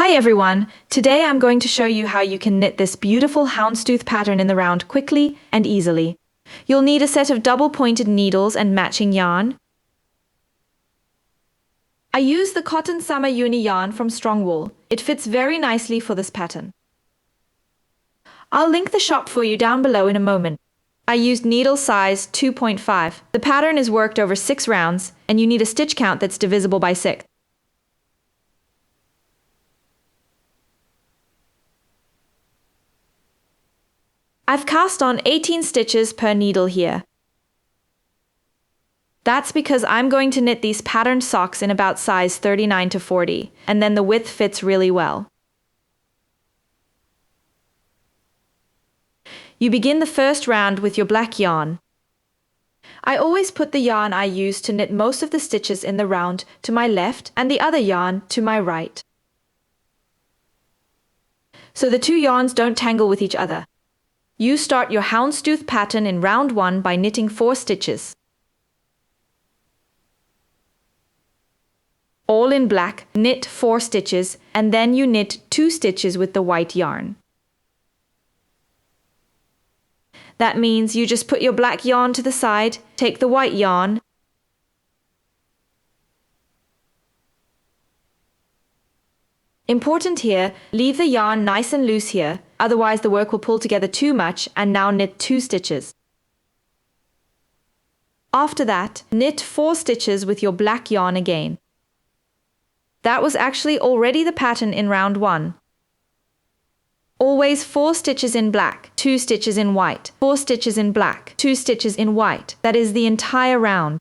Hi everyone! Today I'm going to show you how you can knit this beautiful houndstooth pattern in the round quickly and easily. You'll need a set of double-pointed needles and matching yarn. I use the cotton summer uni yarn from Strong Wool. It fits very nicely for this pattern. I'll link the shop for you down below in a moment. I used needle size 2.5. The pattern is worked over 6 rounds, and you need a stitch count that's divisible by 6. I've cast on 18 stitches per needle here. That's because I'm going to knit these patterned socks in about size 39 to 40, and then the width fits really well. You begin the first round with your black yarn. I always put the yarn I use to knit most of the stitches in the round to my left and the other yarn to my right, so the two yarns don't tangle with each other. You start your houndstooth pattern in round 1 by knitting 4 stitches. All in black, knit 4 stitches, and then you knit 2 stitches with the white yarn. That means you just put your black yarn to the side, take the white yarn, important here, leave the yarn nice and loose here, otherwise the work will pull together too much, and now knit 2 stitches. After that, knit 4 stitches with your black yarn again. That was actually already the pattern in round 1. Always 4 stitches in black, 2 stitches in white, 4 stitches in black, 2 stitches in white. That is the entire round.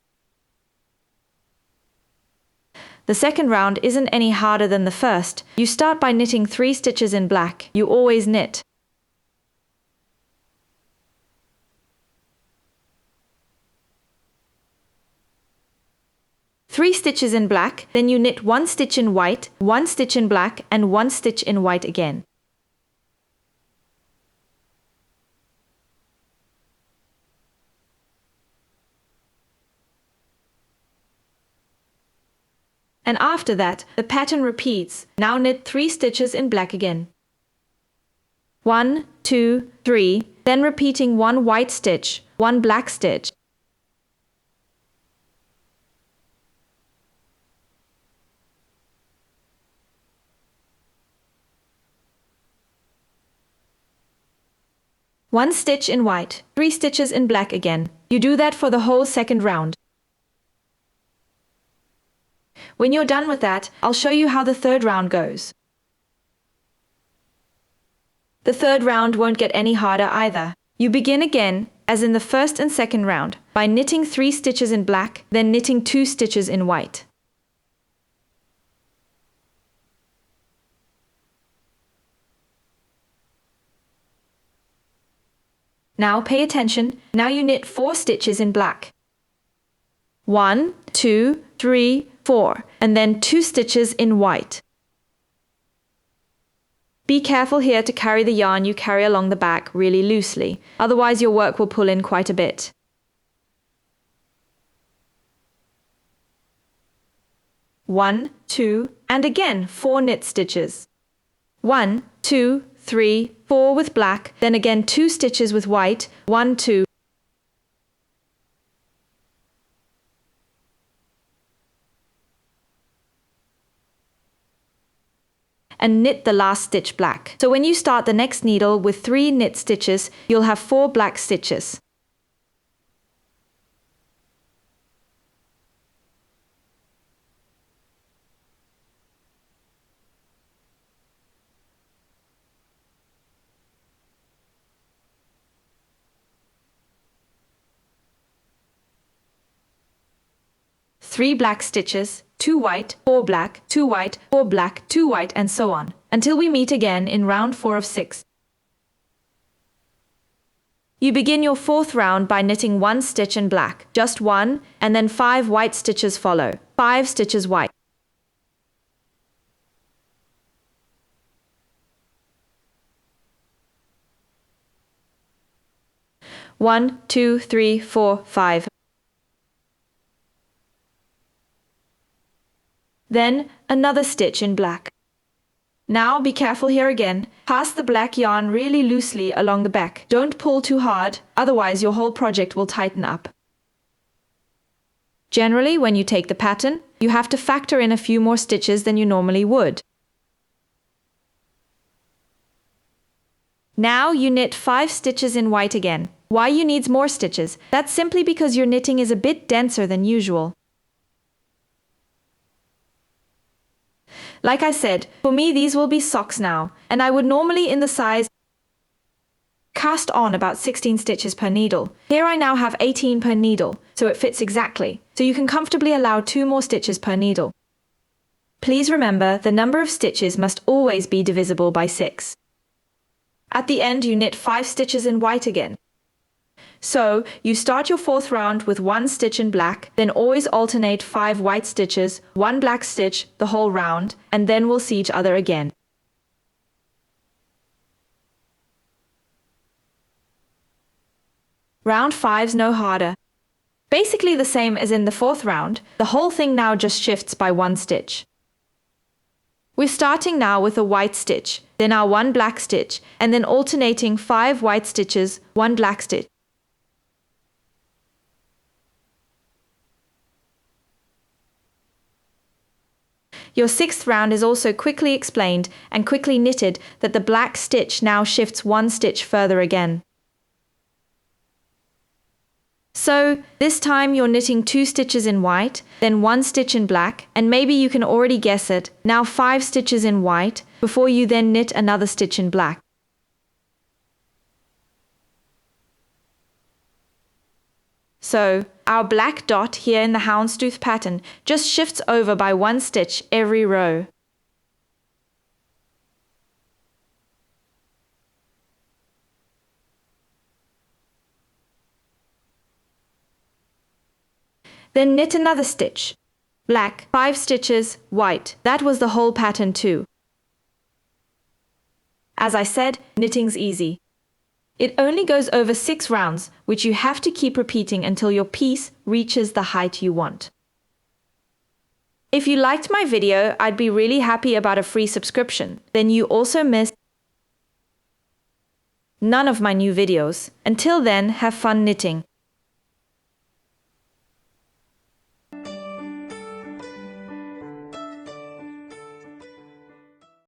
The second round isn't any harder than the first. You start by knitting 3 stitches in black. You always knit. Three stitches in black, then you knit 1 stitch in white, 1 stitch in black, and 1 stitch in white again. And after that, the pattern repeats. Now knit 3 stitches in black again. 1, 2, 3, then repeating 1 white stitch, 1 black stitch. One stitch in white, 3 stitches in black again. You do that for the whole second round. When you're done with that, I'll show you how the third round goes. The third round won't get any harder either. You begin again, as in the first and second round, by knitting 3 stitches in black, then knitting 2 stitches in white. Now pay attention. Now you knit 4 stitches in black. 1, 2, 3, 4, and then 2 stitches in white. Be careful here to carry the yarn you carry along the back really loosely, otherwise your work will pull in quite a bit. One, 2, and again 4 knit stitches. 1, 2, 3, 4 with black, then again 2 stitches with white, 1, 2. And knit the last stitch black. So when you start the next needle with 3 knit stitches, you'll have 4 black stitches. Three black stitches, 2 white, 4 black, 2 white, 4 black, 2 white, and so on, until we meet again in round 4 of 6. You begin your fourth round by knitting 1 stitch in black, just 1, and then 5 white stitches follow, 5 stitches white. One, 2, 3, 4, 5. Then another stitch in black. Now be careful here again. Pass the black yarn really loosely along the back. Don't pull too hard, otherwise your whole project will tighten up. Generally, when you take the pattern, you have to factor in a few more stitches than you normally would. Now you knit 5 stitches in white again. Why you need more stitches? That's simply because your knitting is a bit denser than usual. Like I said, for me these will be socks now, and I would normally in the size cast on about 16 stitches per needle. Here I now have 18 per needle, so it fits exactly. So you can comfortably allow 2 more stitches per needle. Please remember, the number of stitches must always be divisible by 6. At the end you knit 5 stitches in white again. So, you start your 4th round with 1 stitch in black, then always alternate 5 white stitches, 1 black stitch the whole round, and then we'll see each other again. Round 5's no harder. Basically the same as in the 4th round, the whole thing now just shifts by 1 stitch. We're starting now with a white stitch, then our 1 black stitch, and then alternating 5 white stitches, 1 black stitch. Your 6th round is also quickly explained and quickly knitted that the black stitch now shifts 1 stitch further again. So, this time you're knitting 2 stitches in white, then 1 stitch in black, and maybe you can already guess it, now 5 stitches in white, before you then knit another stitch in black. So, our black dot here in the houndstooth pattern just shifts over by 1 stitch every row. Then knit another stitch. Black, 5 stitches, white. That was the whole pattern too. As I said, knitting's easy. It only goes over 6 rounds, which you have to keep repeating until your piece reaches the height you want. If you liked my video, I'd be really happy about a free subscription. Then you also miss none of my new videos. Until then, have fun knitting.